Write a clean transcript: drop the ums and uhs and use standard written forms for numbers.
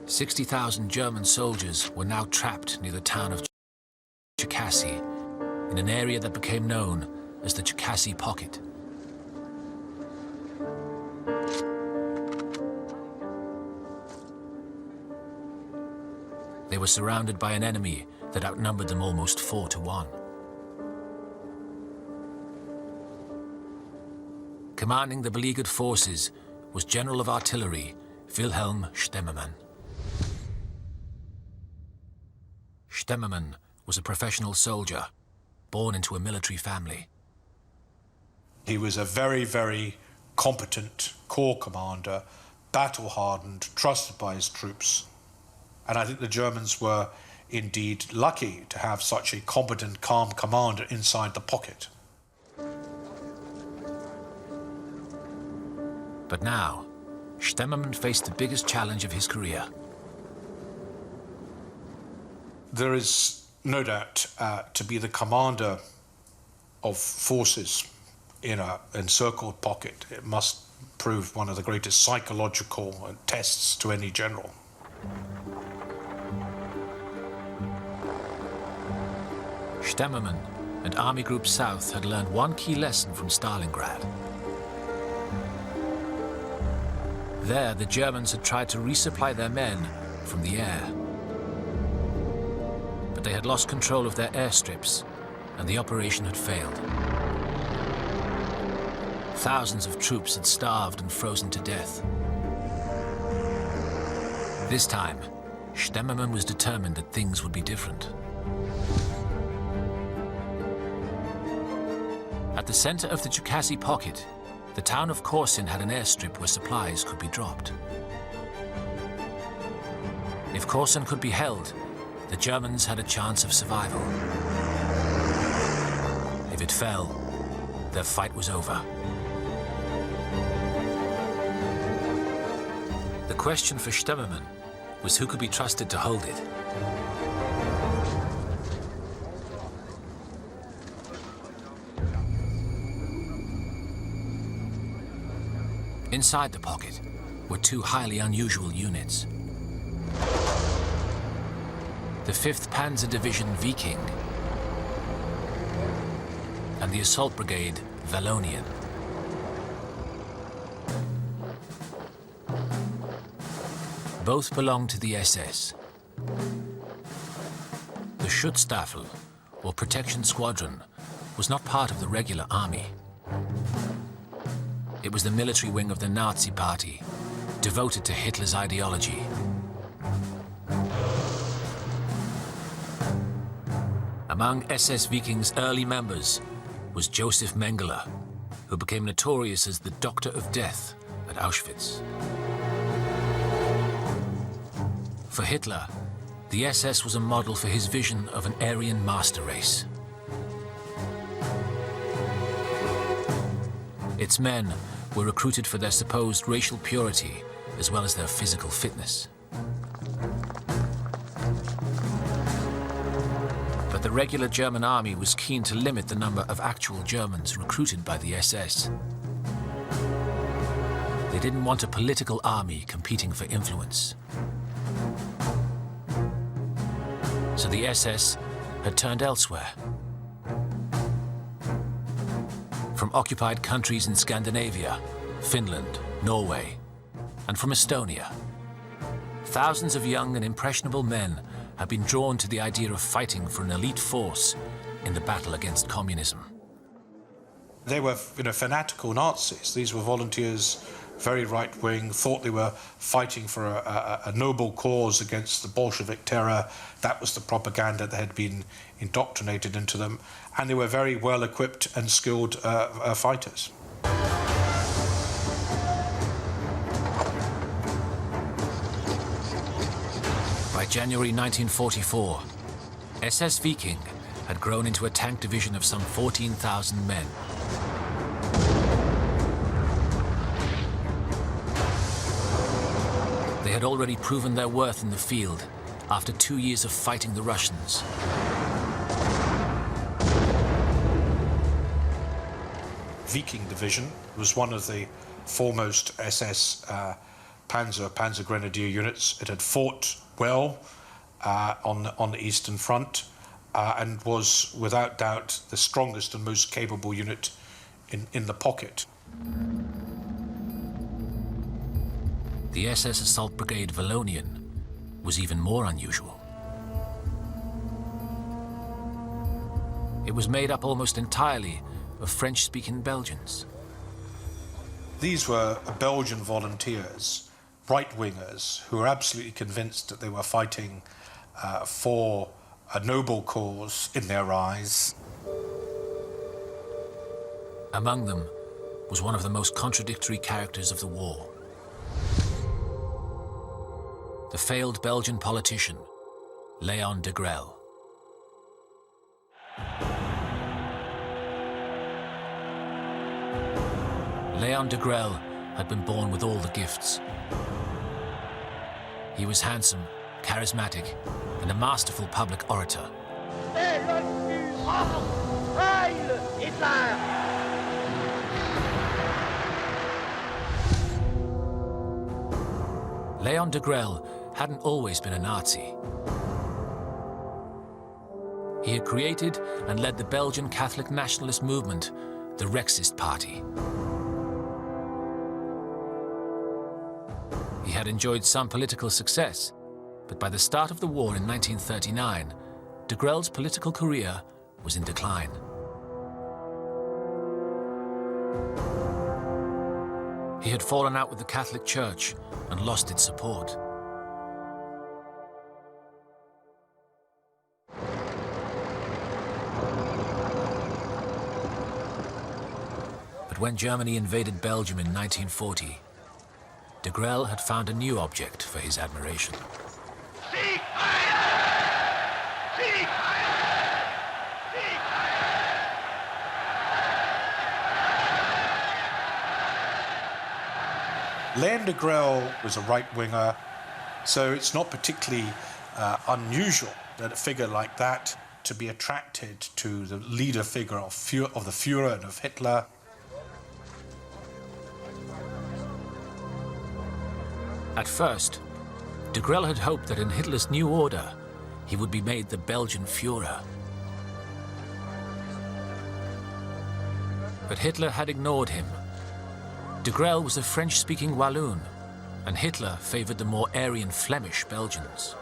60,000 German soldiers were now trapped near the town of Cherkasy, in an area that became known as the Cherkasy Pocket. They were surrounded by an enemy that outnumbered them almost 4-1. Commanding the beleaguered forces was General of Artillery Wilhelm Stemmermann. Stemmermann was a professional soldier, born into a military family. He was a very, very competent corps commander, battle-hardened, trusted by his troops. And I think the Germans were indeed lucky to have such a competent, calm commander inside the pocket. But now, Stemmermann faced the biggest challenge of his career. There is no doubt to be the commander of forces in an encircled pocket, it must prove one of the greatest psychological tests to any general. Stemmermann and Army Group South had learned one key lesson from Stalingrad. There, the Germans had tried to resupply their men from the air. But they had lost control of their airstrips, and the operation had failed. Thousands of troops had starved and frozen to death. This time, Stemmermann was determined that things would be different. At the center of the Cherkasy Pocket, the town of Korsun had an airstrip where supplies could be dropped. If Korsun could be held, the Germans had a chance of survival. If it fell, their fight was over. The question for Stemmermann was who could be trusted to hold it. Inside the pocket were two highly unusual units. The 5th Panzer Division Viking and the Assault Brigade Wallonien. Both belonged to the SS. The Schutzstaffel, or Protection Squadron, was not part of the regular army. It was the military wing of the Nazi Party, devoted to Hitler's ideology. Among SS Viking's early members was Joseph Mengele, who became notorious as the Doctor of Death at Auschwitz. For Hitler, the SS was a model for his vision of an Aryan master race. Its men were recruited for their supposed racial purity as well as their physical fitness. But the regular German army was keen to limit the number of actual Germans recruited by the SS. They didn't want a political army competing for influence. So the SS had turned elsewhere. From occupied countries in Scandinavia, Finland, Norway, and from Estonia, thousands of young and impressionable men had been drawn to the idea of fighting for an elite force in the battle against communism. They were, fanatical Nazis. These were volunteers, very right-wing, thought they were fighting for a noble cause against the Bolshevik terror. That was the propaganda that had been indoctrinated into them. And they were very well-equipped and skilled fighters. By January 1944, SS Viking had grown into a tank division of some 14,000 men. They had already proven their worth in the field after 2 years of fighting the Russians. Viking Division was one of the foremost SS Panzer Grenadier units. It had fought well on the Eastern Front and was, without doubt, the strongest and most capable unit in the pocket. The SS Assault Brigade Wallonian was even more unusual. It was made up almost entirely of French-speaking Belgians. These were Belgian volunteers, right-wingers, who were absolutely convinced that they were fighting for a noble cause in their eyes. Among them was one of the most contradictory characters of the war. The failed Belgian politician, Léon degrelle. Léon degrelle had been born with all the gifts. He was handsome, charismatic, and a masterful public orator. Léon degrelle hadn't always been a Nazi. He had created and led the Belgian Catholic nationalist movement, the Rexist Party. He had enjoyed some political success, but by the start of the war in 1939, degrelle's political career was in decline. He had fallen out with the Catholic Church and lost its support. But when Germany invaded Belgium in 1940, degrelle had found a new object for his admiration. Léon degrelle was a right-winger, so it's not particularly unusual that a figure like that to be attracted to the leader figure of the Führer and of Hitler. At first, degrelle had hoped that in Hitler's new order, he would be made the Belgian Führer. But Hitler had ignored him. Degrelle was a French-speaking Walloon, and Hitler favored the more Aryan Flemish Belgians.